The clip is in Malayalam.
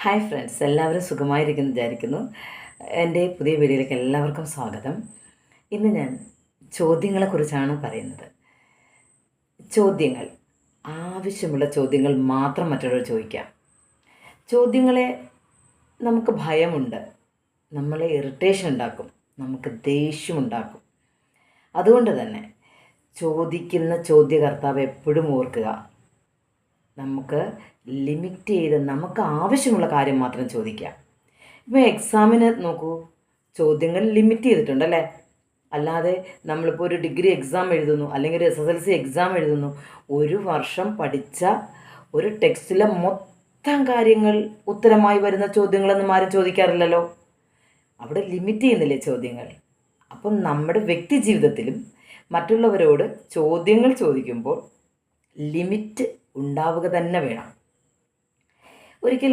ഹായ് ഫ്രണ്ട്സ്, എല്ലാവരും സുഖമായിരിക്കുന്നു വിചാരിക്കുന്നു. എൻ്റെ പുതിയ വീഡിയോയിലേക്ക് എല്ലാവർക്കും സ്വാഗതം. ഇന്ന് ഞാൻ ചോദ്യങ്ങളെക്കുറിച്ചാണ് പറയുന്നത്. ചോദ്യങ്ങൾ, ആവശ്യമുള്ള ചോദ്യങ്ങൾ മാത്രം മറ്റുള്ളവർ ചോദിക്കാം. ചോദ്യങ്ങളെ നമുക്ക് ഭയമുണ്ട്, നമ്മളെ ഇറിറ്റേഷൻ ഉണ്ടാക്കും, നമുക്ക് ദേഷ്യമുണ്ടാക്കും. അതുകൊണ്ട് തന്നെ ചോദിക്കുന്ന ചോദ്യകർത്താവ് എപ്പോഴും ഓർക്കുക, നമുക്ക് ലിമിറ്റ് ചെയ്ത് നമുക്ക് ആവശ്യമുള്ള കാര്യം മാത്രം ചോദിക്കാം. ഇപ്പോൾ എക്സാമിന് നോക്കൂ, ചോദ്യങ്ങൾ ലിമിറ്റ് ചെയ്തിട്ടുണ്ടല്ലേ. അല്ലാതെ നമ്മളിപ്പോൾ ഒരു ഡിഗ്രി എക്സാം എഴുതുന്നു, അല്ലെങ്കിൽ ഒരു SSLC എക്സാം എഴുതുന്നു, ഒരു വർഷം പഠിച്ച ഒരു ടെക്സ്റ്റിലെ മൊത്തം കാര്യങ്ങൾ ഉത്തരമായി വരുന്ന ചോദ്യങ്ങളൊന്നും ആരും ചോദിക്കാറില്ലല്ലോ. അവിടെ ലിമിറ്റ് ചെയ്യുന്നില്ലേ ചോദ്യങ്ങൾ? അപ്പം നമ്മുടെ വ്യക്തി ജീവിതത്തിലും മറ്റുള്ളവരോട് ചോദ്യങ്ങൾ ചോദിക്കുമ്പോൾ ലിമിറ്റ് ഉണ്ടാവുക തന്നെ വേണം. ഒരിക്കൽ